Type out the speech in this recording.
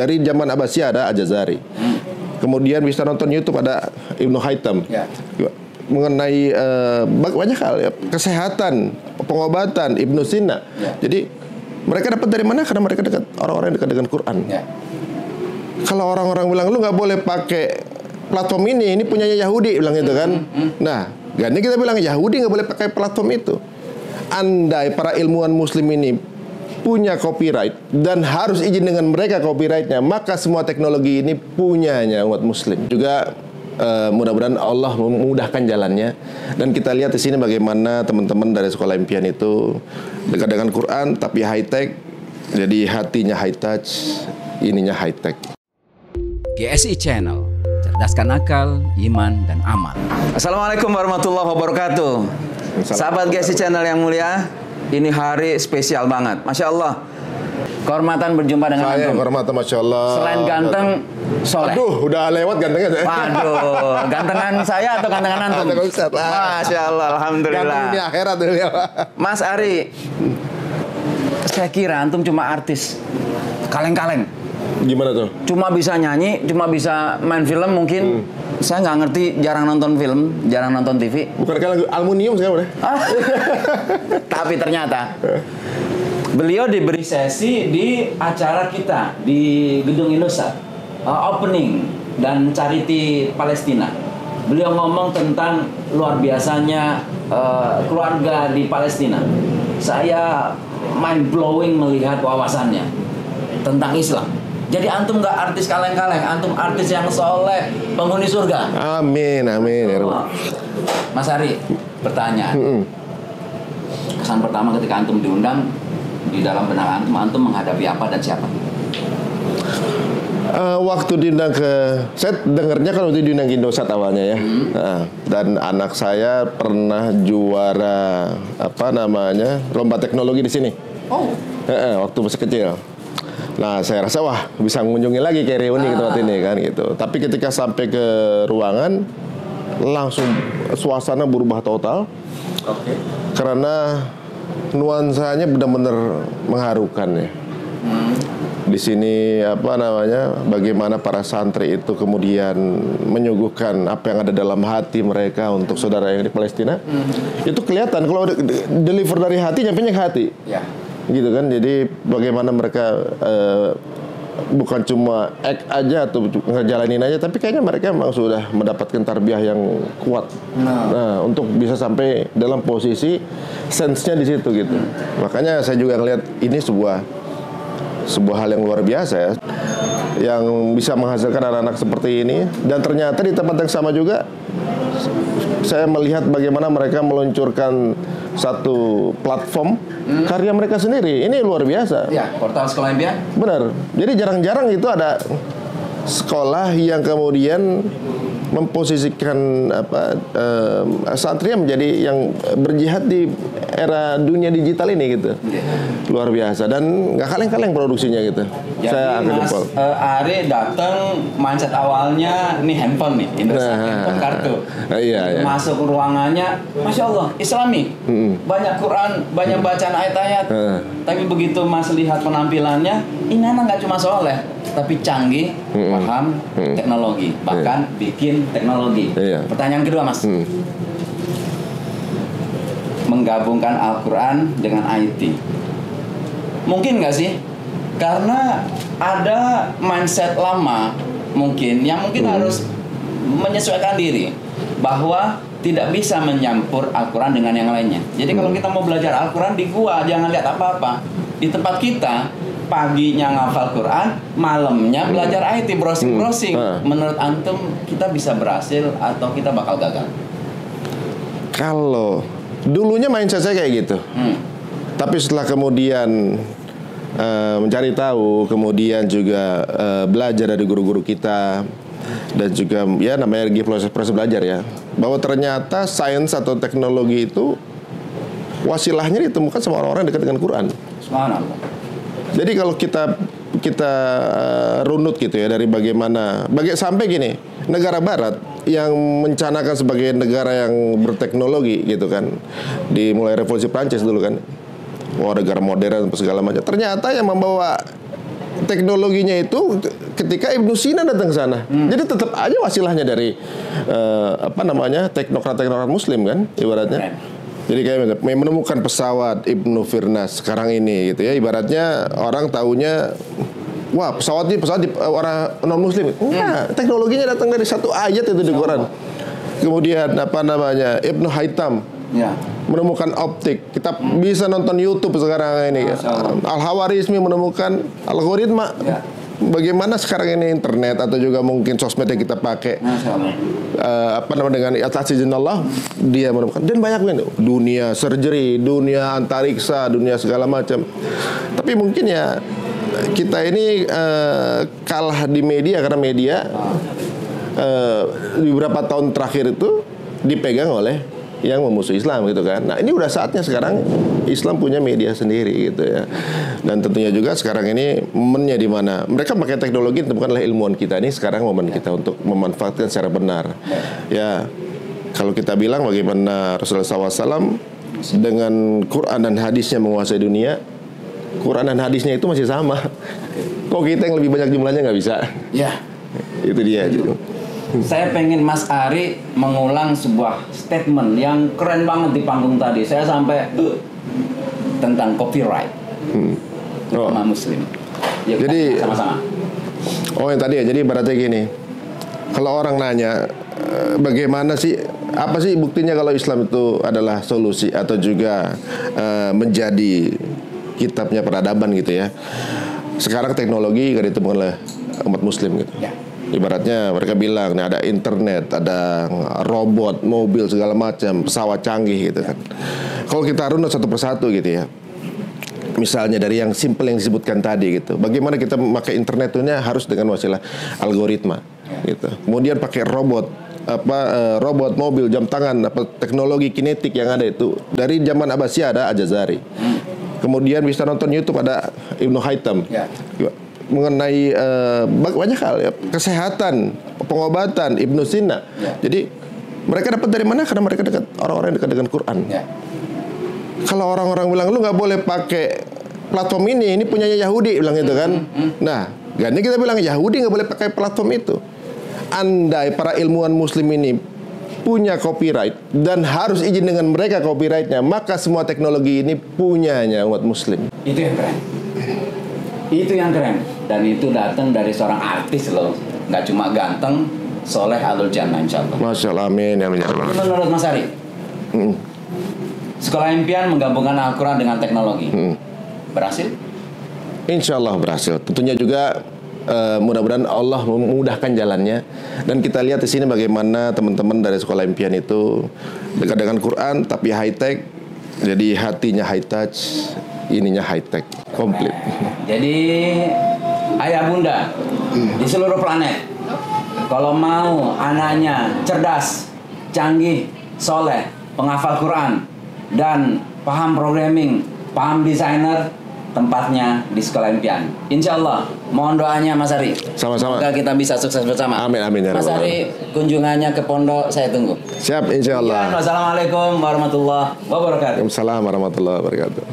Dari zaman Abbasiyah ada Al-Jazari. Kemudian bisa nonton YouTube ada Ibnu Haytham. Mengenai banyak hal ya, kesehatan, pengobatan, Ibnu Sina. Jadi mereka dapat dari mana? Karena mereka dekat, orang-orang yang dekat dengan Quran. Kalau orang-orang bilang lu nggak boleh pakai platform ini punyanya Yahudi, bilang gitu kan. Nah, ganti kita bilang Yahudi nggak boleh pakai platform itu. Andai para ilmuwan Muslim ini punya copyright dan harus izin dengan mereka copyrightnya, maka semua teknologi ini punyanya umat Muslim. Juga mudah-mudahan Allah memudahkan jalannya. Dan kita lihat di sini bagaimana teman-teman dari Sekolah Impian itu dekat dengan Quran tapi high tech. Jadi hatinya high touch, ininya high tech. GSI Channel, cerdaskan akal, iman, dan amal. Assalamualaikum warahmatullahi wabarakatuh. Sahabat GSI Channel yang mulia, ini hari spesial banget, Masya Allah. Kehormatan berjumpa dengan Saya antum. kehormatan, Masya Allah. Selain ganteng, soleh. Aduh, udah lewat gantengnya. Waduh, gantengan saya atau gantengan antum? Masya Allah, alhamdulillah. Ganteng di akhirat ya. Mas Ari, saya kira antum cuma artis, kaleng-kaleng. Gimana tuh? Cuma bisa nyanyi, cuma bisa main film mungkin. Saya nggak ngerti, jarang nonton film, jarang nonton TV. Bukan lagu aluminium sekarang udah. Tapi ternyata beliau diberi sesi di acara kita di Gedung Indosat, opening dan charity Palestina. Beliau ngomong tentang luar biasanya keluarga di Palestina. Saya mind blowing melihat wawasannya tentang Islam. Jadi antum nggak artis kaleng-kaleng, antum artis yang soleh, penghuni surga. Amin, amin. Mas Ari, pertanyaan. Kesan pertama ketika antum diundang, di dalam benak antum menghadapi apa dan siapa? Waktu diundang saya dengarnya kalau diundang ke Indosat awalnya ya. Dan anak saya pernah juara lomba teknologi di sini. Waktu masih kecil. Nah, saya rasa wah bisa mengunjungi lagi kayak reuni ke tempat ini kan gitu. Tapi ketika sampai ke ruangan langsung suasana berubah total. Karena nuansanya benar-benar mengharukan ya. Di sini bagaimana para santri itu kemudian menyuguhkan apa yang ada dalam hati mereka untuk saudara yang di Palestina. Itu kelihatan kalau deliver dari hati nyampe ke hati. Gitu kan, jadi bagaimana mereka bukan cuma act aja atau ngejalanin aja, tapi kayaknya mereka memang sudah mendapatkan tarbiyah yang kuat. Nah, untuk bisa sampai dalam posisi sense-nya di situ gitu. Makanya saya juga ngelihat ini sebuah hal yang luar biasa ya, yang bisa menghasilkan anak-anak seperti ini. Dan ternyata di tempat yang sama juga saya melihat bagaimana mereka meluncurkan satu platform karya mereka sendiri. Ini luar biasa. Ya, portal Sekolah Impian. Benar. Jadi jarang-jarang itu ada sekolah yang kemudian memposisikan santri menjadi yang berjihad di era dunia digital ini gitu. Luar biasa dan nggak kaleng-kaleng produksinya gitu. Jadi saya Mas Ari datang mindset awalnya ini handphone nih, Indosat handphone kartu. Iya. Masuk ke ruangannya, Masya Allah, Islami. Banyak Quran, banyak bacaan ayat-ayat. Tapi begitu Mas lihat penampilannya, ini anak nggak cuma soleh, tapi canggih, paham teknologi, bahkan bikin teknologi. Pertanyaan kedua, Mas. Menggabungkan Al-Quran dengan IT. Mungkin nggak sih? Karena ada mindset lama mungkin yang harus menyesuaikan diri bahwa tidak bisa menyampur Al-Quran dengan yang lainnya. Jadi kalau kita mau belajar Al-Quran di gua, jangan lihat apa-apa. Di tempat kita, paginya ngafal Quran, malamnya belajar IT, browsing-browsing. Menurut antum, kita bisa berhasil atau kita bakal gagal? Kalau dulunya mindset saya kayak gitu. Tapi setelah kemudian mencari tahu, kemudian juga belajar dari guru-guru kita, dan juga ya namanya proses belajar ya, bahwa ternyata sains atau teknologi itu wasilahnya ditemukan sama orang-orang dekat dengan Quran. Subhanallah. Jadi kalau kita runut gitu ya dari bagaimana sampai gini, negara barat yang mencanakan sebagai negara yang berteknologi gitu kan, dimulai revolusi Prancis dulu kan, negara modern segala macam. Ternyata yang membawa teknologinya itu ketika Ibnu Sina datang ke sana. Jadi tetap aja wasilahnya dari teknokrat-teknokrat Muslim kan, ibaratnya. Jadi kayak menemukan pesawat Ibnu Firnas sekarang ini gitu ya. Ibaratnya orang taunya wah pesawat di orang non Muslim. Enggak, teknologinya datang dari satu ayat itu di Quran. Kemudian Ibnu Haytham menemukan optik. Kita bisa nonton YouTube sekarang ini. Al-Hawarizmi menemukan algoritma. Bagaimana sekarang ini internet atau juga mungkin sosmed yang kita pakai, dengan atas izin Allah dia menemukan, dan banyak kan dunia surgery, dunia antariksa, dunia segala macam. Tapi mungkin ya kita ini kalah di media karena media di beberapa tahun terakhir itu dipegang oleh yang memusuhi Islam gitu kan. Nah ini udah saatnya sekarang Islam punya media sendiri gitu ya. Dan tentunya juga sekarang ini momennya di mana mereka pakai teknologi itu bukanlah ilmuwan kita, ini sekarang momen kita untuk memanfaatkan secara benar. Ya kalau kita bilang bagaimana Rasulullah SAW dengan Quran dan hadisnya menguasai dunia, Quran dan hadisnya itu masih sama. Kok kita yang lebih banyak jumlahnya nggak bisa? Ya. Itu dia gitu. Saya pengen Mas Ari mengulang sebuah statement yang keren banget di panggung tadi. Saya sampai tentang copyright sama Muslim. Ya, jadi sama-sama. Oh yang tadi ya. Jadi berarti gini, kalau orang nanya bagaimana sih, apa sih buktinya kalau Islam itu adalah solusi atau juga menjadi kitabnya peradaban gitu ya. Sekarang teknologi gak ditemukan oleh umat Muslim gitu. Ya. Ibaratnya mereka bilang nih ada internet, ada robot, mobil segala macam, pesawat canggih gitu kan. Kalau kita runut satu persatu gitu ya. Misalnya dari yang simple yang disebutkan tadi gitu. Bagaimana kita memakai internet itu harus dengan wasilah algoritma gitu. Kemudian pakai robot, robot, mobil, jam tangan, teknologi kinetik yang ada itu dari zaman Abbasiyah ada Al-Jazari. Kemudian bisa nonton YouTube ada Ibnu Haytham. Mengenai banyak hal ya, kesehatan, pengobatan Ibnu Sina. Jadi mereka dapat dari mana? Karena mereka dekat, orang-orang yang dekat dengan Quran. Kalau orang-orang bilang lu nggak boleh pakai platform ini punyanya Yahudi, bilang gitu kan. Nah, ganti kita bilang Yahudi nggak boleh pakai platform itu. Andai para ilmuwan Muslim ini punya copyright dan harus izin dengan mereka copyrightnya, maka semua teknologi ini punyanya umat Muslim. Itu yang keren. Itu yang keren. Dan itu datang dari seorang artis loh. Nggak cuma ganteng, soleh alul jannah insyaallah. Masya Allah, amin ya Allah. Menurut Mas Ari, Sekolah Impian menggabungkan Al-Quran dengan teknologi. Berhasil? Insya Allah berhasil. Tentunya juga mudah-mudahan Allah memudahkan jalannya. Dan kita lihat di sini bagaimana teman-teman dari Sekolah Impian itu dekat dengan Quran tapi high tech. Jadi hatinya high touch, ininya high tech, komplit. Jadi ayah bunda di seluruh planet, kalau mau anaknya cerdas, canggih, soleh, penghafal Quran, dan paham programming, paham desainer, tempatnya di Sekolah Impian. Insya Allah, mohon doanya Mas Ari. Sama-sama. Semoga kita bisa sukses bersama. Amin, amin ya Mas Rabbal Ari, kunjungannya ke pondok saya tunggu. Siap, insya Allah. Wassalamualaikum warahmatullahi wabarakatuh. Waalaikumsalam warahmatullahi wabarakatuh.